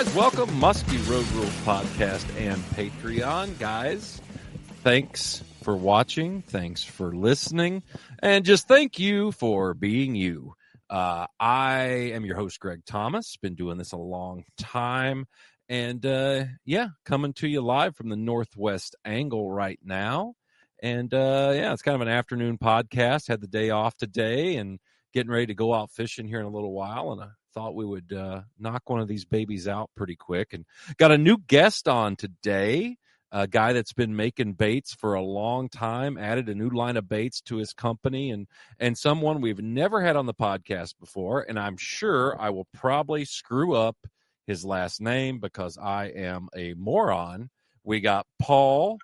guys, welcome Muskie Road Rules Podcast and Patreon. Guys, thanks for watching, thanks for listening, and just thank you for being you. I am your host, Gregg Thomas. Been doing this a long time, and coming to you live from the Northwest angle right now. And it's kind of an afternoon podcast. Had the day off today and getting ready to go out fishing here in a little while, and I thought we would knock one of these babies out pretty quick. And got a new guest on today, a guy that's been making baits for a long time, added a new line of baits to his company, and someone we've never had on the podcast before, and I'm sure I will probably screw up his last name because I am a moron. We got Paul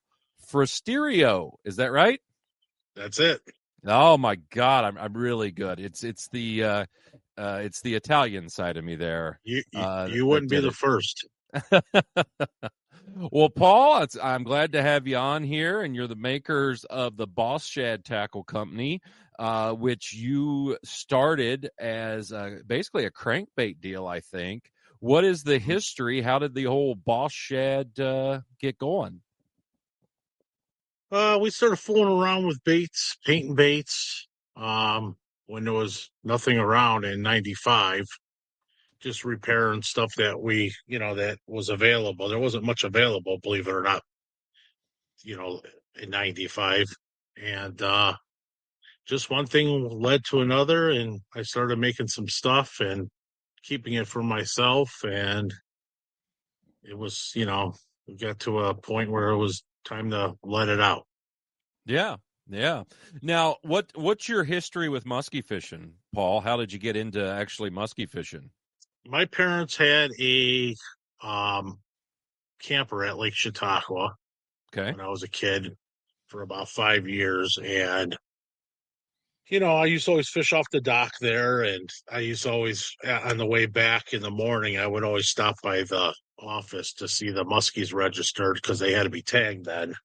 Frustereo. Is that right? That's it. Oh my God, I'm really good. It's the Italian side of me there. You wouldn't be the first. Well, Paul, I'm glad to have you on here, and you're the makers of the Boss Shad Tackle Company, which you started as basically a crankbait deal, I think. What is the history? How did the whole Boss Shad get going? We started fooling around with baits, painting baits, when there was nothing around in 95, just repairing stuff that that was available. There wasn't much available, believe it or not, in 95. And just one thing led to another, and I started making some stuff and keeping it for myself. And it was, we got to a point where it was time to let it out. Yeah. Now, what's your history with muskie fishing, Paul? How did you get into actually muskie fishing? My parents had a camper at Lake Chautauqua when I was a kid for about 5 years. And, I used to always fish off the dock there. And I used to always, on the way back in the morning, I would always stop by the office to see the muskies registered because they had to be tagged then.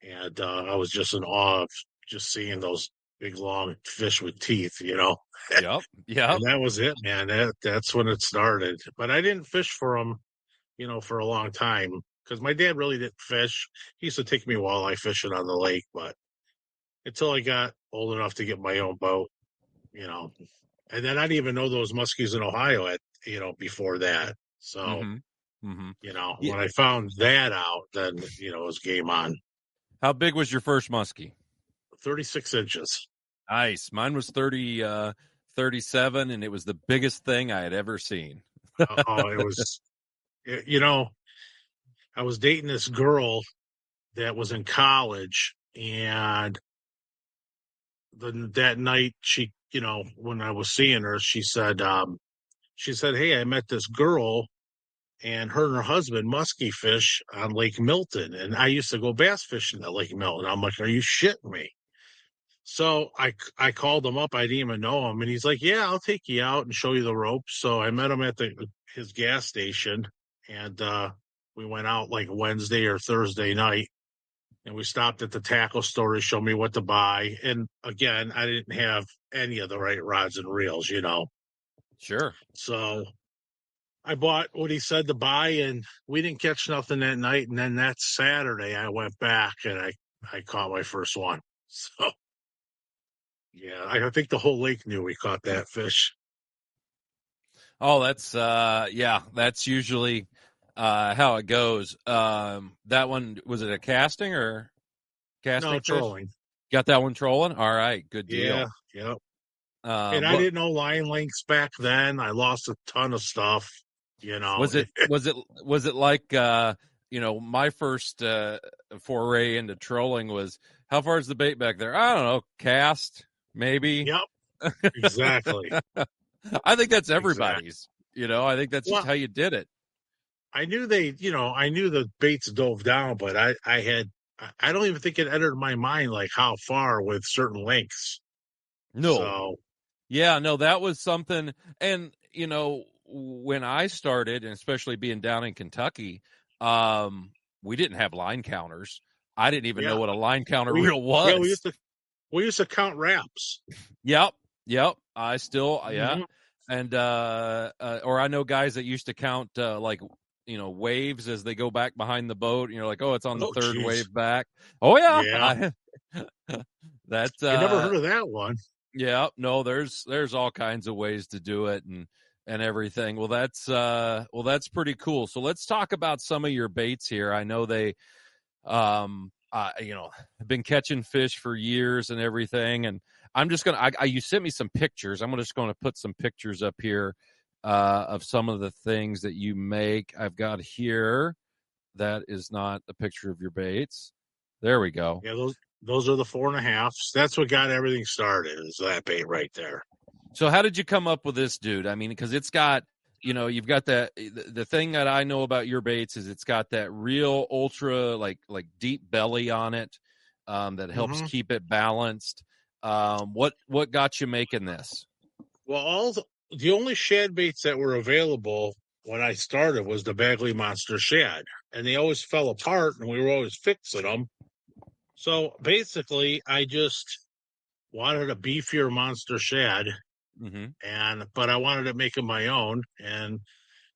And I was just in awe of just seeing those big, long fish with teeth, Yep. And that was it, man. That's when it started. But I didn't fish for them, for a long time because my dad really didn't fish. He used to take me walleye fishing on the lake, but until I got old enough to get my own boat, And then I didn't even know those muskies in Ohio before that. So, when I found that out, then, it was game on. How big was your first muskie? 36 inches. Nice. Mine was 37, and it was the biggest thing I had ever seen. It was, I was dating this girl that was in college, and that night she, when I was seeing her, she said, "Hey, I met this girl, and her husband muskie fish on Lake Milton, and I used to go bass fishing at Lake Milton." I'm like, "Are you shitting me?" So I called him up. I didn't even know him, and he's like, "Yeah, I'll take you out and show you the ropes." So I met him at his gas station, and we went out like Wednesday or Thursday night, and we stopped at the tackle store to show me what to buy. And again, I didn't have any of the right rods and reels, Sure. So I bought what he said to buy, and we didn't catch nothing that night. And then that Saturday, I went back and I caught my first one. So, yeah, I think the whole lake knew we caught that fish. Oh, that's usually how it goes. That one, was it a casting or casting? No, fish? trolling. Got that one trolling? All right, good deal. Yeah. And I didn't know line lengths back then. I lost a ton of stuff. Was it like my first foray into trolling was, how far is the bait back there? I don't know, cast maybe. Yep, exactly. I think that's everybody's. I think that's just how you did it. I knew I knew the baits dove down, but I don't even think it entered my mind like how far with certain lengths. No. So, yeah, no, that was something. And when I started, and especially being down in Kentucky, we didn't have line counters. I didn't even know what a line counter reel was. Yeah, we used to count wraps. Yep. I still, and or I know guys that used to count like waves as they go back behind the boat, and you're like, oh, it's on the Oh, third geez. wave back. Oh yeah, Yeah. that I never heard of that one. yeah, no, there's all kinds of ways to do it and everything. Well, that's pretty cool. So let's talk about some of your baits here. I know they have been catching fish for years and everything, and I'm just gonna you sent me some pictures. I'm just going to put some pictures up here of some of the things that you make. I've got here. That is not a picture of your baits. There we go. Yeah, those are the 4.5s. That's what got everything started. Is that bait right there? So how did you come up with this, dude? I mean, because it's got, you've got the thing that I know about your baits is it's got that real ultra like deep belly on it that helps Mm-hmm. keep it balanced. What got you making this? Well, the only shad baits that were available when I started was the Bagley Monster Shad, and they always fell apart, and we were always fixing them. So basically, I just wanted a beefier Monster Shad, Mm-hmm. but I wanted to make them my own, and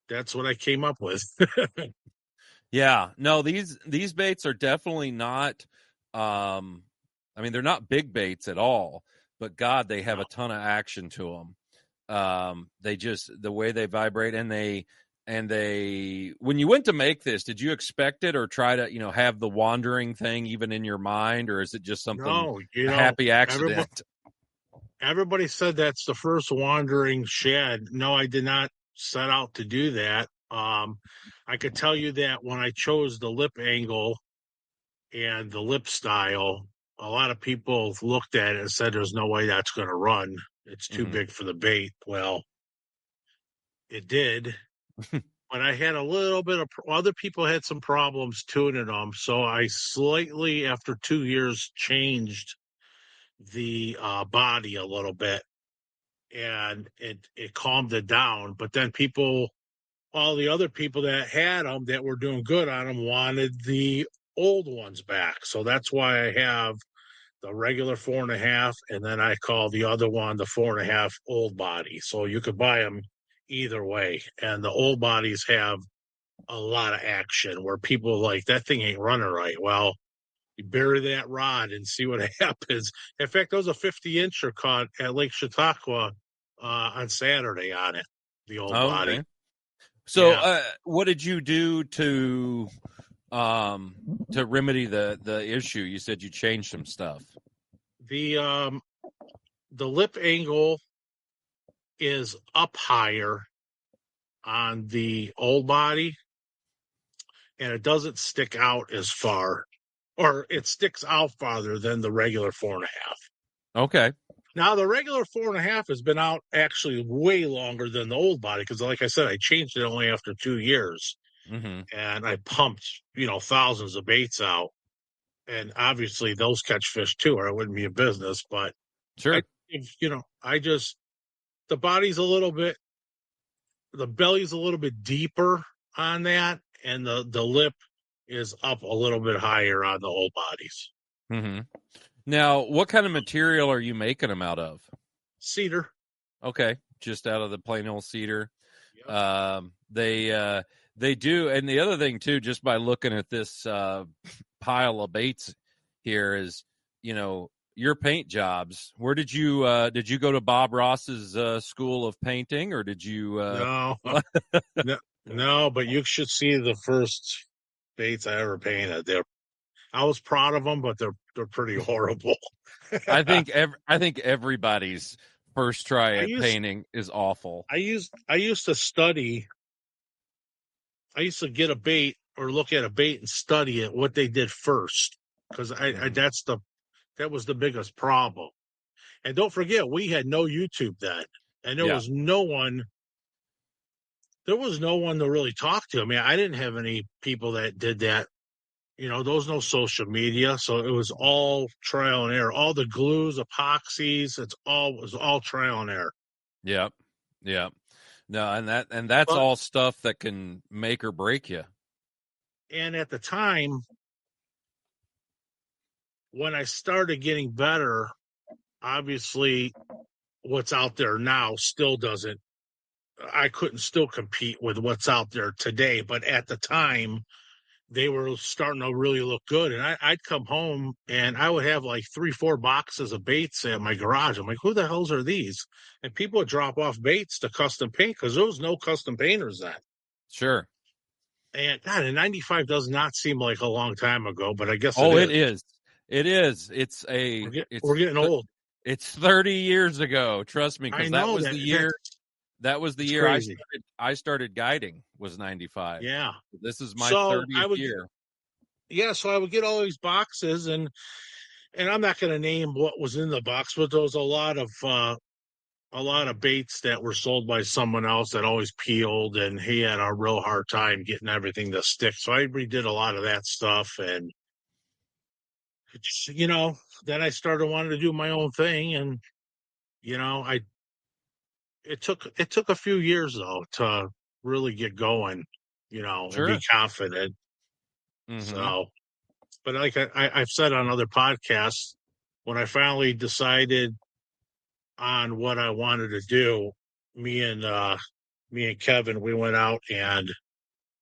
that's what I came up with. Yeah, no, these baits are definitely not. I mean, they're not big baits at all, but God, they have No, a ton of action to them. They just the way they vibrate and they when you went to make this, did you expect it or try to have the wandering thing even in your mind, or is it just something no, a happy everybody accident? everybody said that's the first wandering shad. No, I did not set out to do that. I could tell you that when I chose the lip angle and the lip style, a lot of people looked at it and said, "There's no way that's going to run. It's too Mm-hmm. big for the bait." Well, it did, but I had a little bit of other people had some problems tuning them, so I slightly, after 2 years, changed the body a little bit, and it calmed it down. But then all the other people that had them that were doing good on them wanted the old ones back, so that's why I have the regular 4.5, and then I call the other one the 4.5 old body. So you could buy them either way. And the old bodies have a lot of action where people like that thing ain't running right. Well, you bury that rod and see what happens. In fact, there was a 50-incher caught at Lake Chautauqua on Saturday on it, the old body. Okay. So, Yeah. what did you do to remedy the issue? You said you changed some stuff. The the lip angle is up higher on the old body, and it doesn't stick out as far, or it sticks out farther than the regular 4.5. Okay. Now, the regular 4.5 has been out actually way longer than the old body because, like I said, I changed it only after 2 years, Mm-hmm. and I pumped, thousands of baits out. And obviously, those catch fish too, or it wouldn't be a business. But I, Sure. I just, the body's a little bit, the belly's a little bit deeper on that, and the lip is up a little bit higher on the old bodies. Mm-hmm. Now, what kind of material are you making them out of? Cedar. Okay, just out of the plain old cedar. Yep. They do, and the other thing too, just by looking at this pile of baits here, is your paint jobs. Where did you go to Bob Ross's school of painting, or did you? No, no, no, but you should see the first baits I ever painted. I was proud of them, but they're pretty horrible. I think everybody's first try I at used painting is awful. I used to study. I used to get a bait or look at a bait and study it what they did first, because Mm-hmm. that was the biggest problem. And don't forget, we had no YouTube then, and Yeah, there was no one to really talk to. I mean, I didn't have any people that did that. There was no social media, so it was all trial and error. All the glues, epoxies, was all trial and error. yeah, yeah. No, and that's But all stuff that can make or break you. and at the time when I started getting better, obviously what's out there now still doesn't. I couldn't still compete with what's out there today. But at the time, they were starting to really look good. And I'd come home and I would have like 3, 4 boxes of baits at my garage. I'm like, who the hells are these? And people would drop off baits to custom paint because there was no custom painters then. Sure. And God, and 95 does not seem like a long time ago, but I guess it Oh, it is. is. It is. We're getting old. It's 30 years ago. Trust me, I because that know was the year. That was the it's year crazy. I started guiding. Was 95. Yeah. This is my So 30th year. so I would get all these boxes and I'm not going to name what was in the box, but there was a lot of baits that were sold by someone else that always peeled, and he had a real hard time getting everything to stick. So I redid a lot of that stuff, and then I started wanting to do my own thing, and I it took a few years though to really get going, and be Sure. confident. Mm-hmm. So, but like I've said on other podcasts, when I finally decided on what I wanted to do, me and Kevin, we went out and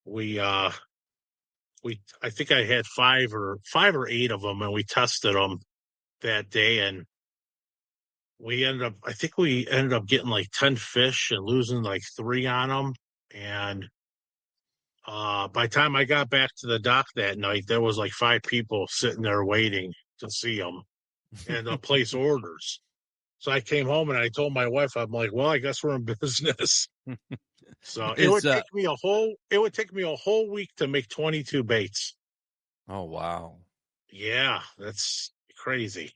we I think I had five or eight of them, and we tested them that day, and we ended up getting like 10 fish and losing like 3 on them. And by the time I got back to the dock that night, there was like 5 people sitting there waiting to see them and place orders. So I came home and I told my wife, I'm like, well, I guess we're in business. So Is it would take me a whole week to make 22 baits. Oh, wow. Yeah, that's crazy.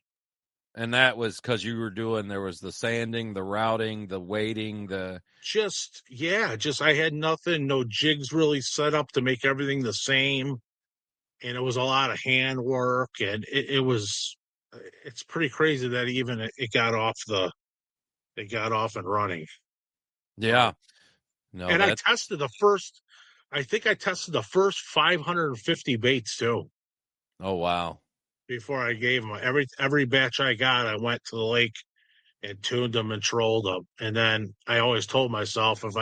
And that was because there was the sanding, the routing, the weighting, Just I had nothing, no jigs really set up to make everything the same. And it was a lot of hand work, and it's pretty crazy that even it got off and running. yeah. No, And that, I think I tested the first 550 baits too. oh, wow. Before I gave them every batch I got, I went to the lake and tuned them and trolled them. And then I always told myself, if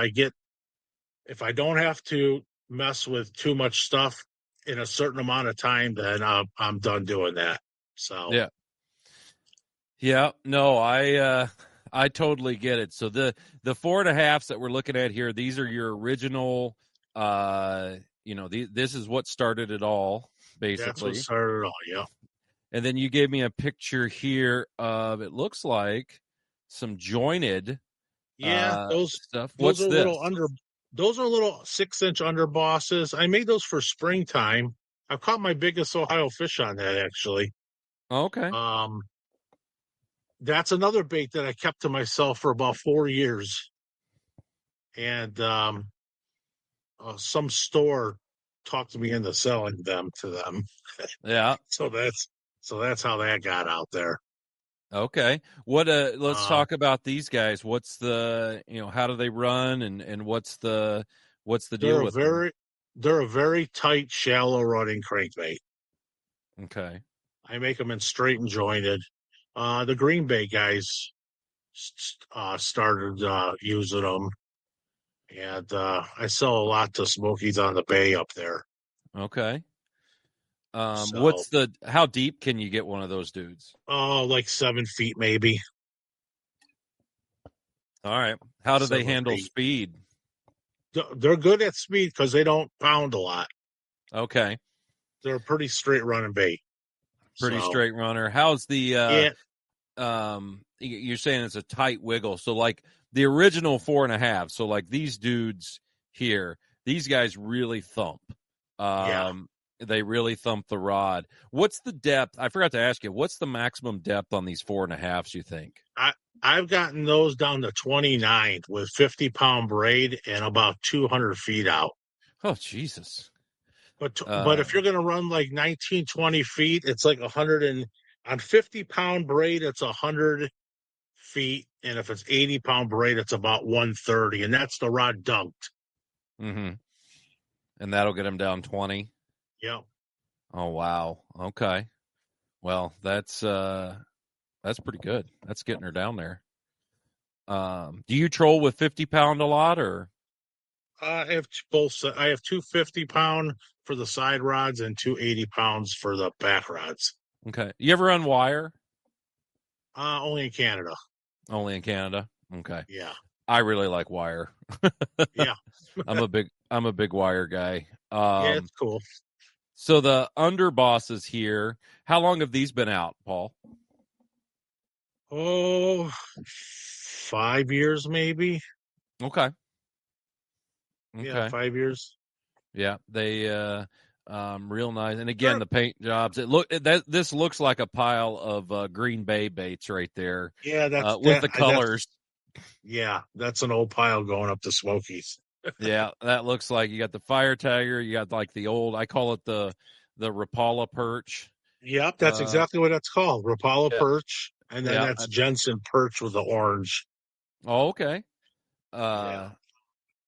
I don't have to mess with too much stuff in a certain amount of time, then I'm done doing that. So Yeah. Yeah. No, I totally get it. So the 4.5s that we're looking at here, these are your original, this is what started it all, that's what basically. started it all. Yeah. And then you gave me a picture here of, it looks like some jointed Yeah, stuff. those What's are this? those are little 6-inch underbosses. I made those for springtime. I've caught my biggest Ohio fish on that actually. Okay. Um, that's another bait that I kept to myself for about 4 years. And some store talked me into selling them to them. Yeah. So that's how that got out there. Okay. Let's Um, talk about these guys. What's how do they run and what's the deal they're a with them? very tight, shallow running crankbait. Okay. I make them in straight and jointed. The Green Bay guys started using them, and I sell a lot to Smokies on the Bay up there. Okay. So, How deep can you get one of those dudes? oh, like 7 feet maybe. All right. How do they 7 handle feet. speed? They're good at speed because they don't pound a lot. Okay. They're a pretty straight running bait. Pretty So, straight runner. How's the yeah, you're saying it's a tight wiggle. So like the original 4.5. So like these dudes here, these guys really thump. yeah. They really thump the rod. What's the depth? I forgot to ask you, what's the maximum depth on these 4.5s, you think? I've gotten those down to 29 with 50-pound braid and about 200 feet out. Oh, Jesus. But if you're going to run like 19, 20 feet, it's like 100 and on 50-pound braid, it's 100 feet. And if it's 80-pound braid, it's about 130. And that's the rod dunked. Mm-hmm. And that'll get them down 20. Yep. Oh, wow. Okay. Well, that's pretty good. That's getting her down there. Do you troll with 50-pound a lot, or? I have both. I have 250-pound for the side rods and 280 pounds for the back rods. Okay. You ever run wire? Only in Canada. Only in Canada. Okay. Yeah, I really like wire. yeah, I'm a big wire guy. yeah. It's cool. So the underbosses here, how long have these been out, Paul? Oh, 5 years maybe. Okay. Yeah, Okay. 5 years. Yeah, they real nice. And again, Sure. the paint jobs. This looks like a pile of Green Bay baits right there, Yeah, that's with that. the colors. Yeah, that's an old pile going up the Smokies. Yeah, that looks like you got the fire tiger. You got like the old. I call it the Rapala perch. Yep, that's Uh, exactly what that's called. Rapala yeah, perch, and then yeah. that's Jensen perch with the orange. Oh, okay. Yeah. Uh,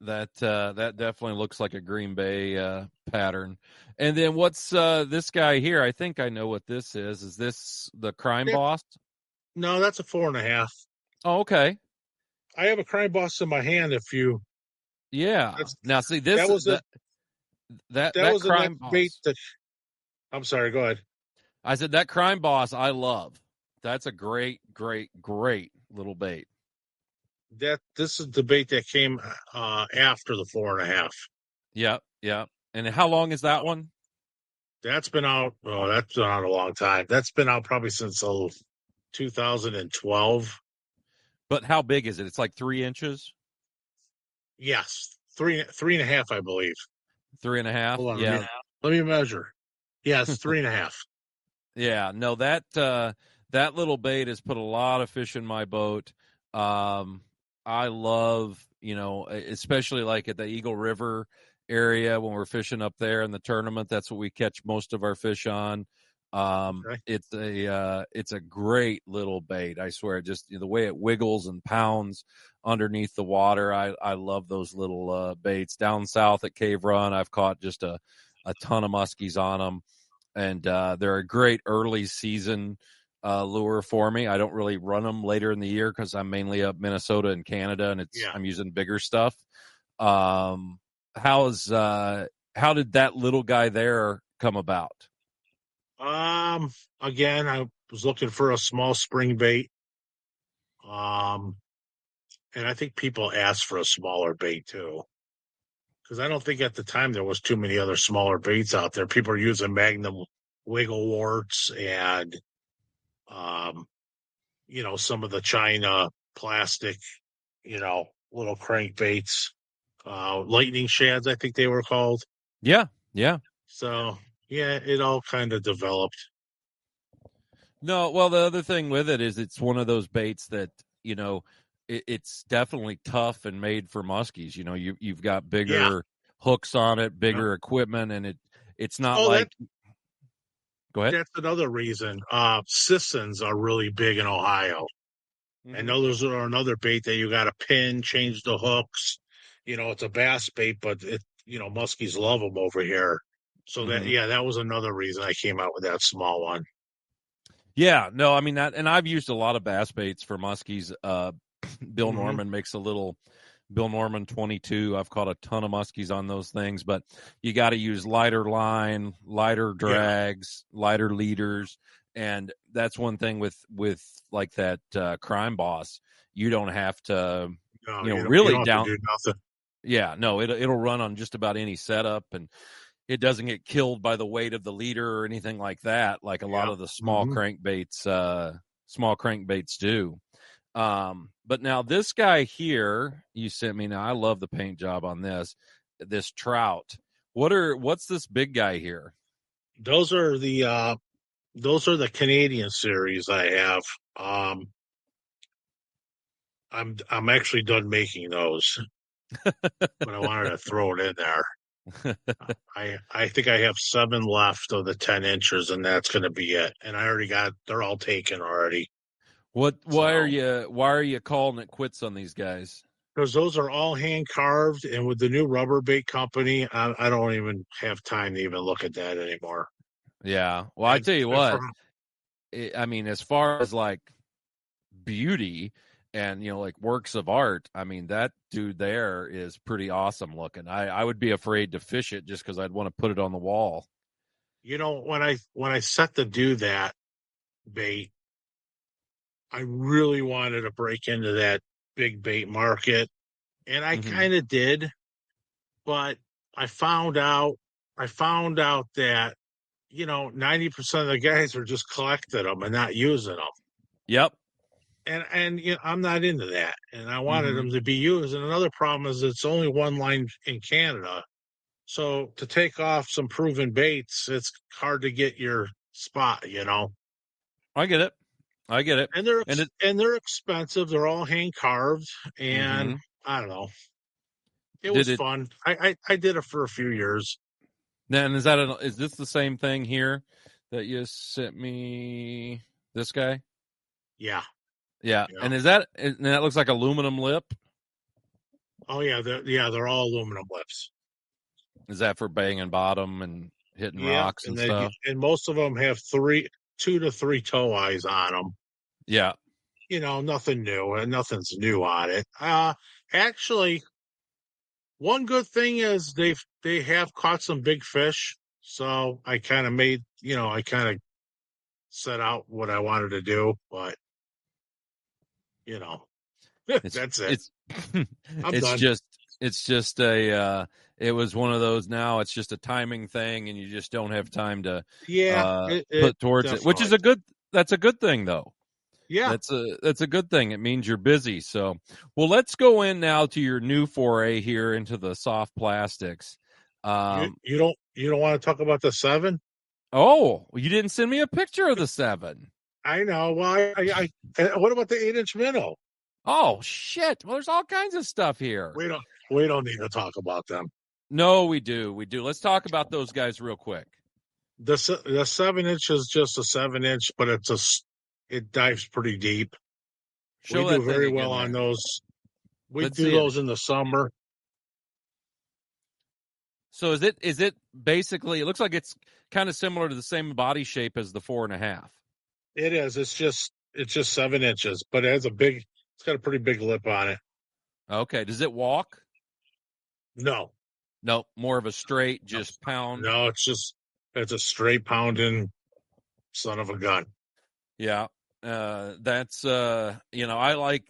that definitely looks like a Green Bay pattern. And then what's this guy here? I think I know what this is. Is this the crime That, boss? no, that's a 4.5. Oh, okay. I have a crime boss in my hand. If you, Yeah. that's Now see that was a that that was the crime next bait boss. that. I'm sorry. Go ahead. I said that crime boss I love. That's a great, great, great little bait. This is the bait that came after the 4.5. Yep, yep. And how long is that one? That's been out. Oh, that's been out a long time. That's been out probably since 2012. But how big is it? It's like 3 inches, Yes, three and a half, I believe. 3.5. Hold on, Yeah, let me measure. Yes, 3.5. yeah. No, that little bait has put a lot of fish in my boat. I love, especially like at the Eagle River area when we're fishing up there in the tournament. That's what we catch most of our fish on. Okay. It's a great little bait. I swear, just the way it wiggles and pounds underneath the water. I love those little baits. Down south at Cave Run, I've caught just a ton of muskies on them, and they're a great early season lure for me. I don't really run them later in the year because I'm mainly up Minnesota and Canada, and Yeah. I'm using bigger stuff. How did that little guy there come about? Again, I was looking for a small spring bait. Um, and I think people asked for a smaller bait too. Because I don't think at the time there was too many other smaller baits out there. People are using Magnum wiggle warts and some of the China plastic, little crankbaits, lightning shads, I think they were called. Yeah, yeah. So yeah, it all kind of developed. No, well, the other thing with it is it's one of those baits that it's definitely tough and made for muskies. You've got Yeah. bigger hooks on it, Yep. bigger equipment, and it's not Oh, like. Go ahead. that's another reason. Sissons are really big in Ohio. And Mm-hmm. those are another bait that you got to pin, change the hooks. It's a bass bait, but muskies love them over here. So Mm-hmm. that was another reason I came out with that small one. Yeah, no, I mean that, and I've used a lot of bass baits for muskies. Bill Hmm. Norman makes a little Bill Norman 22. I've caught a ton of muskies on those things, but you got to use lighter line, lighter Yeah, drags, lighter leaders, and that's one thing with like that crime boss. You don't have to, no, you really don't have to down. do nothing. Yeah, no, it'll run on just about any setup, and it doesn't get killed by the weight of the leader or anything like that, like a lot Yeah. of the Hmm. small crankbaits do. But now this guy here you sent me. Now I love the paint job on this trout. What's this big guy here? Those are the Canadian series I have. Um, I'm actually done making those, but I wanted to throw it in there. I think I have 7 left of the 10 inches, and that's going to be it. And they're all taken already. So, Why are you calling it quits on these guys? because those are all hand carved, and with the new rubber bait company, I don't even have time to even look at that anymore. Yeah, well, I And, tell you and for what, I mean, as far as like beauty, and like works of art. I mean, that dude there is pretty awesome looking. I would be afraid to fish it just because I'd want to put it on the wall. When I set to do that bait, I really wanted to break into that big bait market, and I Mm-hmm. kind of did, but I found out that 90% of the guys are just collecting them and not using them. Yep. And I'm not into that, and I wanted Mm-hmm. them to be used. And another problem is it's only one line in Canada, so to take off some proven baits, it's hard to get your spot. I get it. I get it. And they're And it. and they're expensive. They're all hand carved, and Mm-hmm. I don't know. It Did was it fun. I did it for a few years. then? Is this the same thing here that you sent me? This guy? Yeah, Yeah. yeah. And that looks like aluminum lip? Oh yeah, they're all aluminum lips. Is that for banging bottom and hitting Yeah, rocks and stuff? and most of them have 2 to 3 toe eyes on them. Yeah. Nothing new, and nothing's new on it. Actually, one good thing is they have caught some big fish. So I kind of I kind of set out what I wanted to do, but you know, It's that's it. it's I'm it's done. just it's just a it was one of those. Now it's just a timing thing, and you just don't have time to Yeah, it put towards it, which definitely. is that's a good thing though. Yeah, That's a good thing. It means you're busy. So, well, let's go in now to your new foray here into the soft plastics. you Um, you don't want to talk about the 7? oh, you didn't send me a picture of the 7. I know. Well, what about the 8-inch minnow? Oh shit! Well, there's all kinds of stuff here. We don't need to talk about them. No, we do. We do. Let's talk about those guys real quick. The 7-inch is just a 7-inch, but it dives pretty deep. We Show do that thing very well again on there. those. We Let's do see it. those in the summer. So is it basically? It looks like it's kind of similar to the same body shape as the 4.5. It is. It's just 7 inches, but it has it's got a pretty big lip on it. Okay. Does it walk? No, No, more of a straight, just pound. no, it's a straight pounding son of a gun. Yeah. That's I like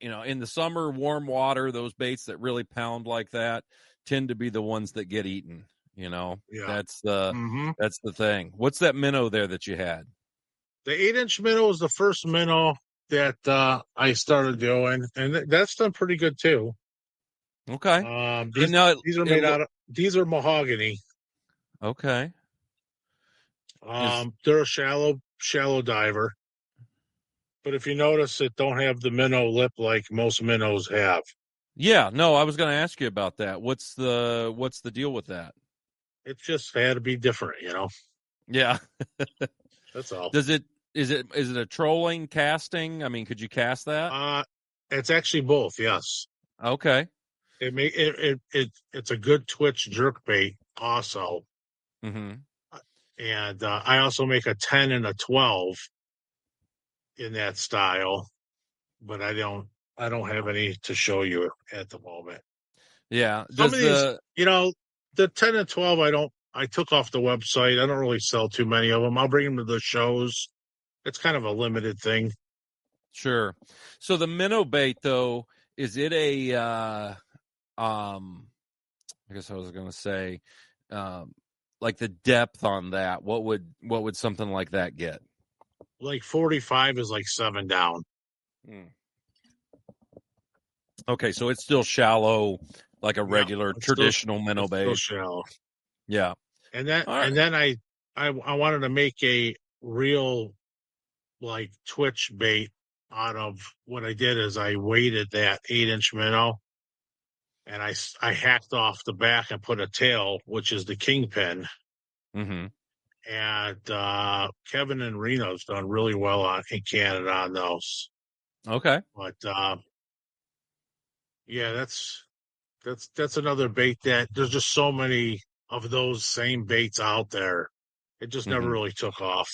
in the summer, warm water, those baits that really pound like that tend to be the ones that get eaten. Yeah. That's the Mm-hmm. that's the thing. What's that minnow there that you had? The 8-inch minnow was the first minnow that I started doing, and that's done pretty good too. Okay. And These now these are it made look out of these are mahogany. okay. Is They're a shallow diver, but if you notice, it don't have the minnow lip like most minnows have. Yeah, no, I was going to ask you about that. What's the deal with that? It just had to be different. Yeah. That's all. Does it is it a trolling casting? I mean, could you cast that? Uh, it's actually both. Yes, Okay. it's a good twitch jerk bait also, Mhm. and I also make a 10 and a 12 in that style, but I don't have any to show you at the moment. Yeah. Some Does of these, the the 10 and 12, I took off the website. I don't really sell too many of them. I'll bring them to the shows. It's kind of a limited thing. Sure. So the minnow bait though, is it a I guess I was going to say like the depth on that. What would something like that get? Like 45 is like 7 down. Hmm. Okay, so it's still shallow like a Yeah, regular traditional minnow it's still bait. shallow. Yeah. All And right. then I wanted to make a real like twitch bait out of what I did is I weighted that 8-inch minnow, and I hacked off the back and put a tail, which is the kingpin. Mhm. And Kevin and Reno's done really well in Canada on those. Okay. But yeah, that's another bait that there's just so many of those same baits out there. It just never Mhm. really took off.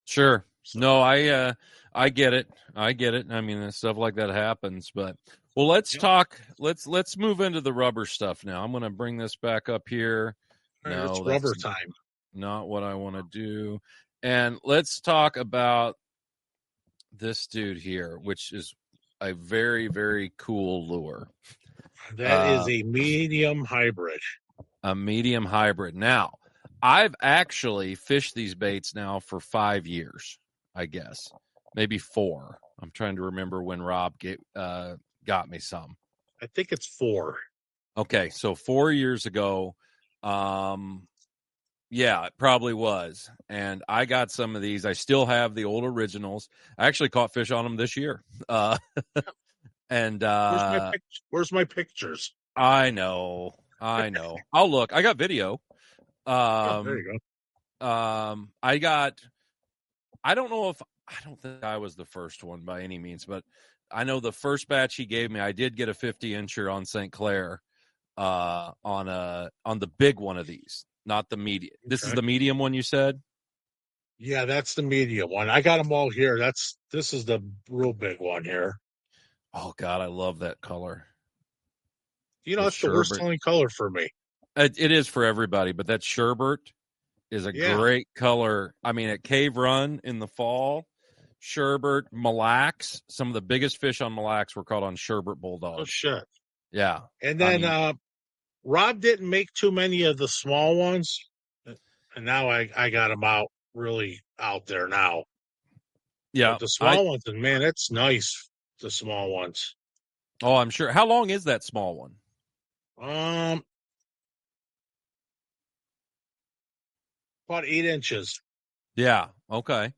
Sure. So, No, I get it. I get it. I mean, stuff like that happens. But well, let's yep. talk. Let's move into the rubber stuff now. I'm going to bring this back up here. All right, it's No, rubber that's time. not what I want to do. And let's talk about this dude here, which is a very, very cool lure. That is Uh, a medium hybrid. a medium hybrid. Now, I've actually fished these baits now for 5 years, I guess, maybe 4. I'm trying to remember when Rob got me some. I think it's 4. Okay, so 4 years ago, um, yeah, it probably was. And I got some of these. I still have the old originals. I actually caught fish on them this year. Uh, and Where's my pictures? I know, I know. I'll look. I got video. Oh, there Um, you I got. I don't know if I don't think I was the first one by any means, but I know the first batch he gave me, I did get a 50-incher on St. Clair, on the big one of these, not the medium. go. This is Okay. the medium one you said. Yeah, that's the medium one. I got them all here. This is the real big one here. Oh God, I love that color. You know, The it's the worst sherbet. selling color for me. It is for everybody, but that sherbet is a Yeah. great color. I mean, at Cave Run in the fall, sherbet, Mille Lacs. Some of the biggest fish on Mille Lacs were caught on sherbet Oh bulldogs. shit. Yeah, And I then mean, Rob didn't make too many of the small ones, and now I got them out really out there now. yeah. But the I small ones, and man, it's nice. The small ones. Oh, I'm sure. How long is that small one? Um, about 8 inches. Yeah. Okay.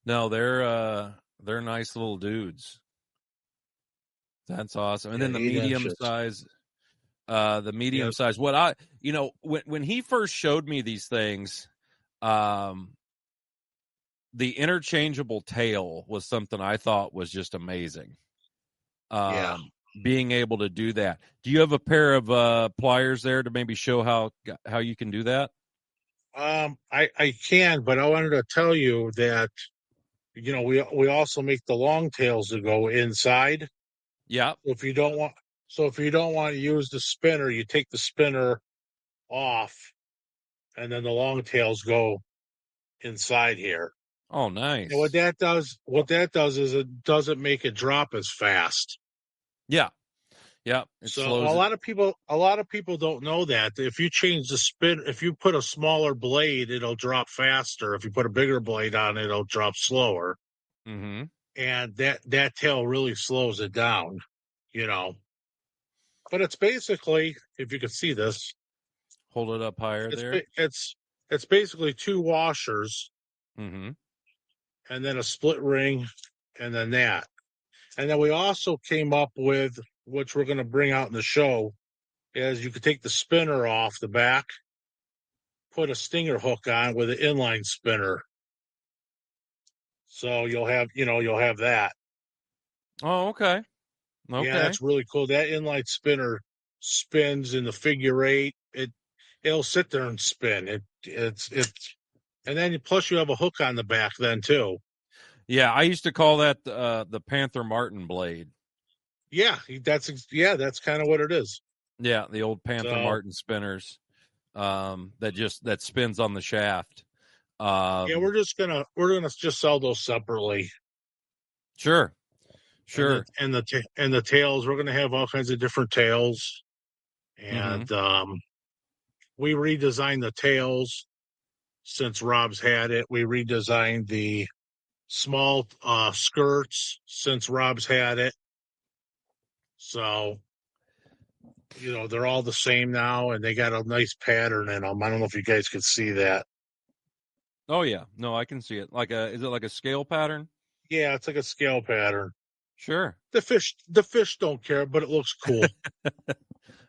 No, they're nice little dudes. That's awesome. And Yeah, then the eight medium inches. size, Yep. what I, when he first showed me these things, um, the interchangeable tail was something I thought was just amazing. Yeah. Being able to do that. Do you have a pair of pliers there to maybe show how you can do that? I can, but I wanted to tell you that we also make the long tails that go inside. Yeah. If you don't want, so if you don't want to use the spinner, you take the spinner off, and then the long tails go inside here. Oh, And nice. what that does is it doesn't make it drop as fast. Yeah. Yeah. It So slows it. a lot of people don't know that if you change the spin, if you put a smaller blade, it'll drop faster. If you put a bigger blade on it, it'll drop slower. Mm-hmm. And that tail really slows it down, you know. But it's basically, if you could see this, Hold it up higher it's there. it's basically 2 washers Mm-hmm. and then a split ring and then that. And then we also came up with, which we're going to bring out in the show, is you could take the spinner off the back, put a stinger hook on with an inline spinner. So you'll have that. Oh, okay. Yeah, Okay. that's really cool. That inline spinner spins in the figure eight. It'll sit there and spin. And then plus you have a hook on the back then too. Yeah, I used to call that the Panther Martin blade. That's kind of what it is. Yeah, the old Panther So Martin spinners, that spins on the shaft. yeah, Um, we're gonna just sell those separately. sure, sure. And the tails, we're gonna have all kinds of different tails. Mm-hmm. And we redesigned the tails since Rob's had it. We redesigned the small skirts since Rob's had it. So, they're all the same now and they got a nice pattern in them. I don't know if you guys could see that. Oh yeah, no, I can see it. Is it like a scale pattern? Yeah, it's like a scale pattern. Sure. The fish don't care, but it looks cool.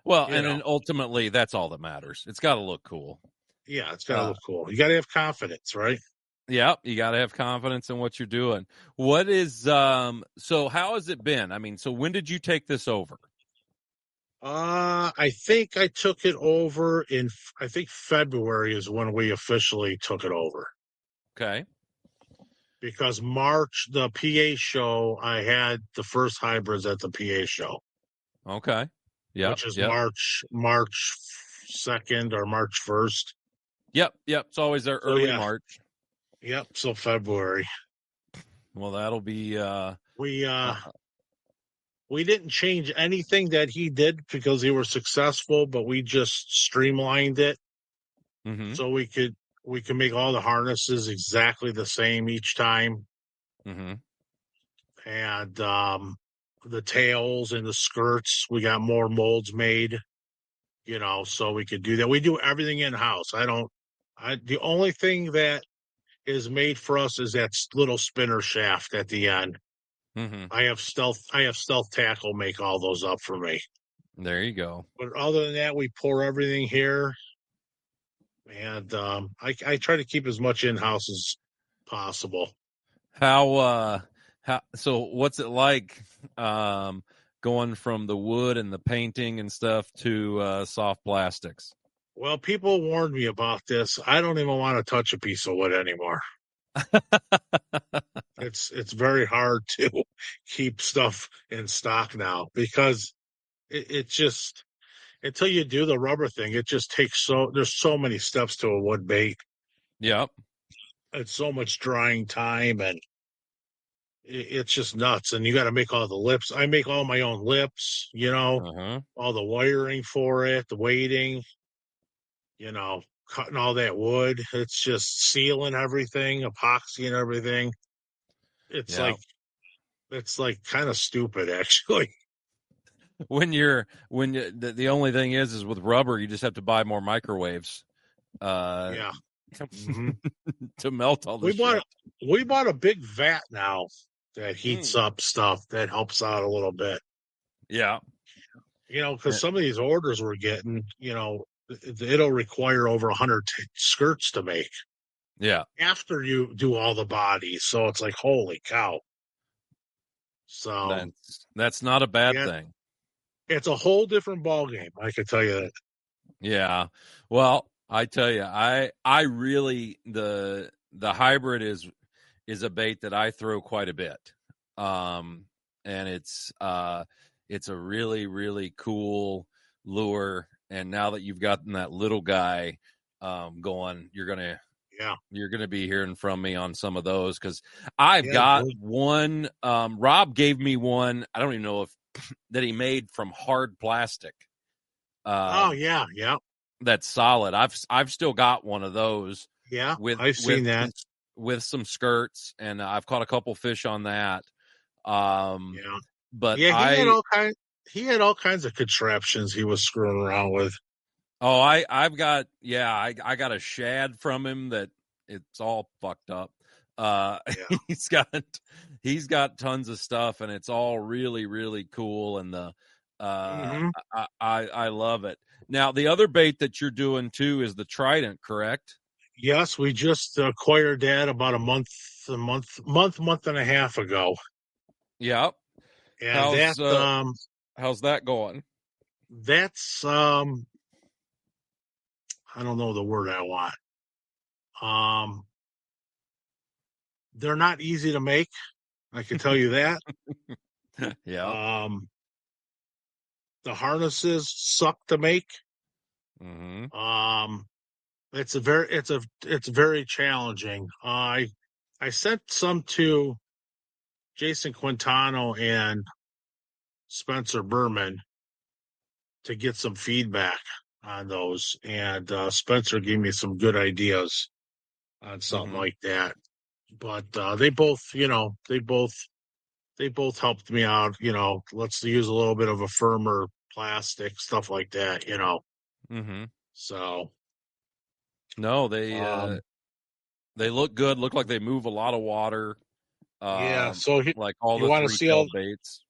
Well, You and know, then ultimately, that's all that matters. It's got to look cool. yeah, it's got to Uh, look cool. You got to have confidence, right? yeah, you got to have confidence in what you're doing. What is So how has it been? I mean, so when did you take this over? I think I took it over I think February is when we officially took it over. Okay. because March, the PA show, I had the first hybrids at the PA show, Okay. Yep. which is Yep. March 2nd or March 1st. Yep. Yep. It's always there So early yeah, March. yep. So February. Well, that'll be We uh we didn't change anything that he did because he was successful, but we just streamlined it mhm. so we could make all the harnesses exactly the same each time, Mhm. and the tails and the skirts we got more molds made, so we could do that. We do everything in house. I the only thing that is made for us is that little spinner shaft at the end. Mhm. I have stealth tackle make all those up for me. There you go. But other than that, we pour everything here, and I try to keep as much in house as possible. How so what's it like going from the wood and the painting and stuff to soft plastics? Well, people warned me about this. I don't even want to touch a piece of wood anymore. It's very hard to keep stuff in stock now because it just until you do the rubber thing, it just takes there's so many steps to a wood bait. Yep. It's so much drying time, and it's just nuts. And you got to make all the lips. I make all my own lips, Uh-huh. all the wiring for it, the weighting, cutting all that wood. It's just sealing everything, epoxy and everything. It's Yeah. like it's like kind of stupid, actually. The only thing is with rubber you just have to buy more microwaves uh Yeah. Hmm. to melt all the We shit. bought we bought a big vat now that heats Mm. up stuff that helps out a little bit. Yeah. Because some of these orders we're getting, it'll require over 100 skirts to make Yeah. after you do all the bodies. So it's like, holy cow. So That's not a bad yeah, thing. it's a whole different ball game. I can tell you that. Yeah. Well, I tell you, I really the hybrid is a bait that I throw quite a bit. Um and it's a really really cool lure, and now that you've gotten that little guy going, Yeah. you're gonna be hearing from me on some of those, because I've Yeah. got Good. one. Rob gave me one. I don't even know if that he made from hard plastic. Oh, Um, yeah. Yeah. that's solid. I've still got one of those Yeah. with I've seen that. some skirts, and I've caught a couple fish on that. Um, Yeah. but Yeah. He had all kinds of contraptions he was screwing around with. I've got, I got a shad from him that it's all fucked up. Yeah. He's got tons of stuff, and it's all really really cool, and Hmm. I love it. Now the other bait that you're doing too is the Trident, correct? Yes, we just acquired that about month and a half ago. Yeah. And How's that going? that's I don't know the word I want. Um, they're not easy to make. I can tell you that. Yeah. Um, the harnesses suck to make. Mm-hmm. Um, it's very challenging. I sent some to Jason Quintano and Spencer Berman to get some feedback on those, and Spencer gave me some good ideas on something Mm-hmm. like that. But they both helped me out. Let's use a little bit of a firmer plastic, stuff like that. Mm-hmm. So No, um, they look good. Look like they move a lot of water. yeah. Like all You the want to three see tail baits.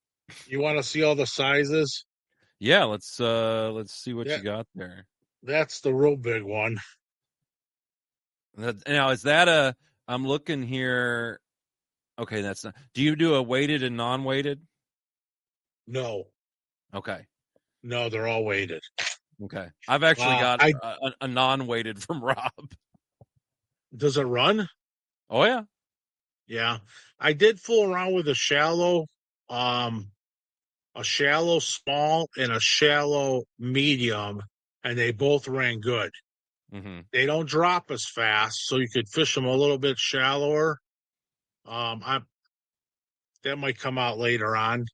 all the sizes? Yeah, let's see what you That got there. that's the real big one. Now is that a? I'm looking here. Okay, that's not. Do you do a weighted and non-weighted? No, Okay, no, they're all weighted. okay. I've actually got I a, a, a, non-weighted from Rob. Does it run? Oh yeah, Yeah. I did fool around with um, a shallow small and a shallow medium, and they both ran good. Hmm. They don't drop as fast, so you could fish them a little bit shallower. I That might come out later on,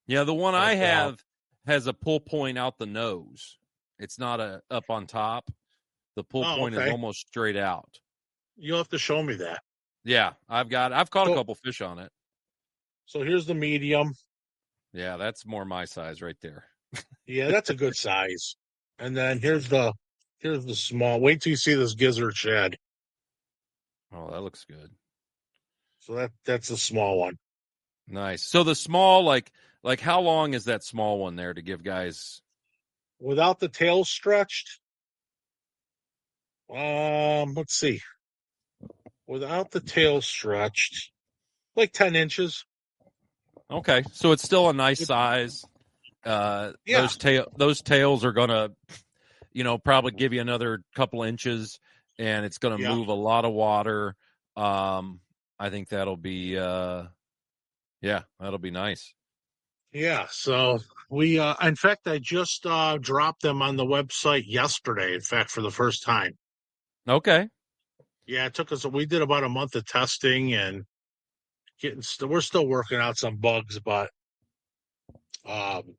Yeah, the one I but have has a pull point out the nose. It's not a up on top. The pull oh, point is okay. almost straight out. You'll have to show me that. Yeah, I've caught a So, couple fish on it. so here's the medium. Yeah, that's more my size right there. Yeah, that's a good size. And then here's the small. Wait till you see this gizzard shad. Oh, that looks good. So that's the small one. Nice. So the small, like how long is that small one there to give guys? Without the tail stretched, let's see. Without the tail stretched, like 10 inches. Okay, so it's still a nice size. Yeah, Those tails are gonna, probably give you another couple inches, and it's gonna yeah, move a lot of water. I think that'll be, yeah, that'll be nice. yeah. So in fact, I just dropped them on the website yesterday. In fact, for the first time. Okay. Yeah, it took us. We did about a month of testing and we're still working out some bugs, but um,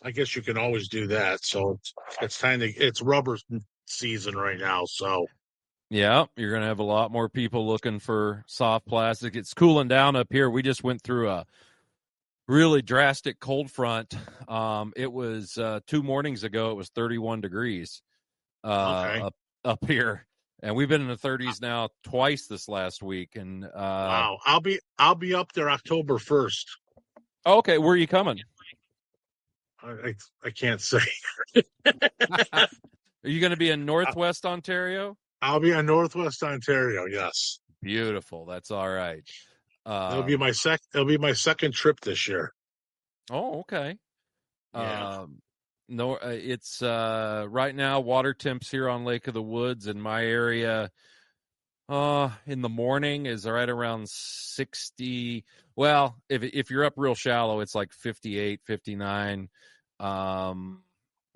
I guess you can always do that. So it's time to. It's rubber season right now. So Yeah, you're gonna have a lot more people looking for soft plastic. It's cooling down up here. We just went through a really drastic cold front. It was 2 mornings ago. It was 31 degrees okay. up here, and we've been in the 30s now twice this last week. And Wow. I'll be up there October 1st. okay, where are you coming? I can't say. Are you going to be in Northwest Ontario? I'll be in Northwest Ontario. Yes. Beautiful. That's all right. It'll be my second trip this year. Oh, okay. Yeah. No, it's right now water temps here on Lake of the Woods in my area. In the morning is right around 60. Well, if you're up real shallow, it's like 58, 59.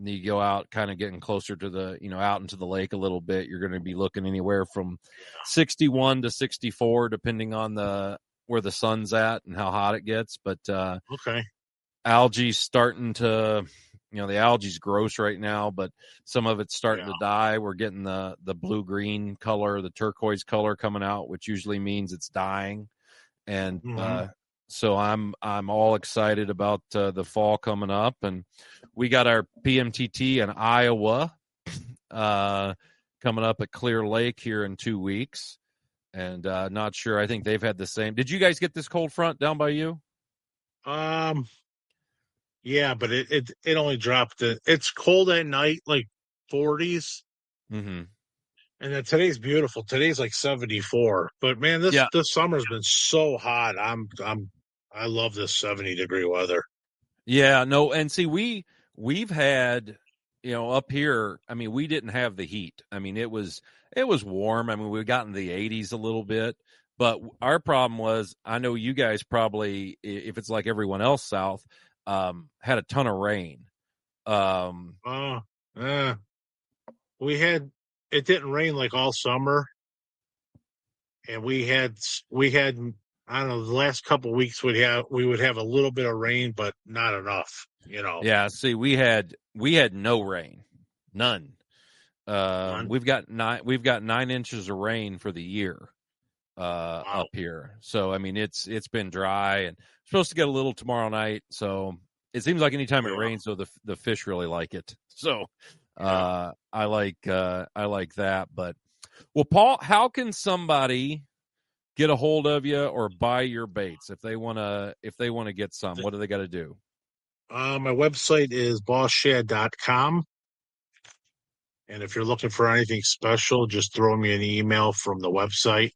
You go out kind of getting closer to the, out into the lake a little bit, you're going to be looking anywhere from 61 to 64, depending on where the sun's at and how hot it gets. But, Okay. algae's starting to, the algae's gross right now, but some of it's starting Yeah. to die. We're getting the blue green color, the turquoise color coming out, which usually means it's dying. And Hmm. so I'm all excited about the fall coming up, and we got our PMTT in Iowa coming up at Clear Lake here in 2 weeks. And not sure. I think they've had the same. Did you guys get this cold front down by you? Um. Yeah, but it only dropped. It's cold at night, like 40s, Mm-hmm. and then today's beautiful. Today's like 74. But man, this Yeah. this summer's been so hot. I love this 70-degree weather. Yeah, no, and see, we've had, up here. I mean, we didn't have the heat. I mean, it was warm. I mean, we got in the 80s a little bit, but our problem was, I know you guys probably, if it's like everyone else south, had a ton of rain. Um, Oh, uh, we had it didn't rain like all summer, and we had I don't know the last couple of weeks we would have a little bit of rain, but not enough. yeah, see, we had no rain, none. None. We've got 9 inches of rain for the year. Wow. Up here. So I mean, it's been dry and supposed to get a little tomorrow night. So it seems like anytime it Yeah. rains, so the fish really like it. So Yeah. I like that. But well, Paul, how can somebody get a hold of you or buy your baits if they wanna get some? What do they got to do? My website is bossshad.com. And if you're looking for anything special, just throw me an email from the website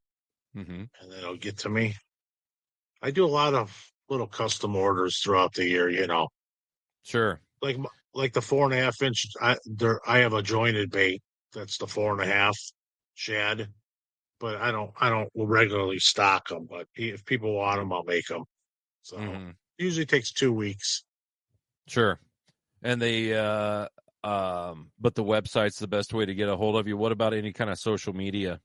Mm-hmm. and then it'll get to me. I do a lot of little custom orders throughout the year. Sure. Like like the 4.5 inch. I have a jointed bait. That's the 4.5 shad. but I don't regularly stock them. But if people want them, I'll make them. So usually takes 2 weeks. Sure. And but the website's the best way to get a hold of you. What about any kind of social media?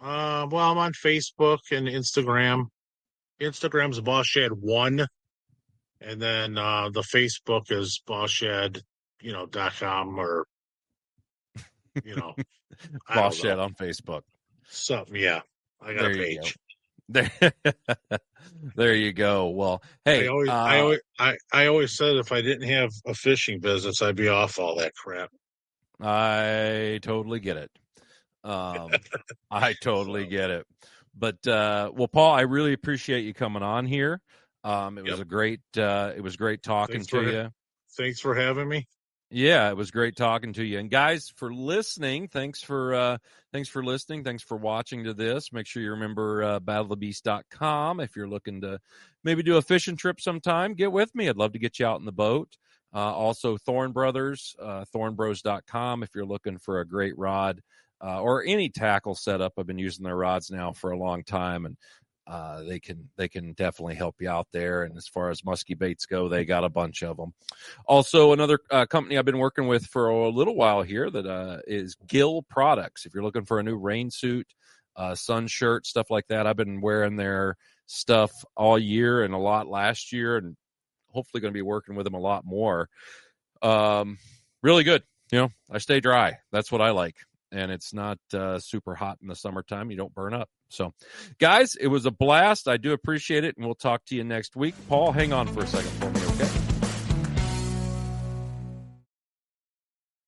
Well, I'm on Facebook and Instagram. Instagram's BossShad1, and then the Facebook is BossShad.com, or Boss Shed on Facebook. Something, yeah. I got a page. There you go. Well, hey, I always said if I didn't have a fishing business, I'd be off all that crap. I totally get it. I totally get it. But well, Paul, I really appreciate you coming on here. It was great talking to you. Thanks for having me. Yeah, it was great talking to you. And guys, for listening, thanks for listening. Thanks for watching to this. Make sure you remember battleofthebeast.com. If you're looking to maybe do a fishing trip sometime, get with me. I'd love to get you out in the boat. Also Thorn Brothers, thornbros.com if you're looking for a great rod or any tackle setup. I've been using their rods now for a long time, and they can definitely help you out there. And as far as musky baits go, they got a bunch of them. Also, another company I've been working with for a little while here that is Gill Products. If you're looking for a new rain suit, sun shirt, stuff like that, I've been wearing their stuff all year and a lot last year, and hopefully going to be working with them a lot more. Really good. I stay dry. That's what I like. And it's not super hot in the summertime. You don't burn up. So, guys, it was a blast. I do appreciate it, and we'll talk to you next week. Paul, hang on for a second for me.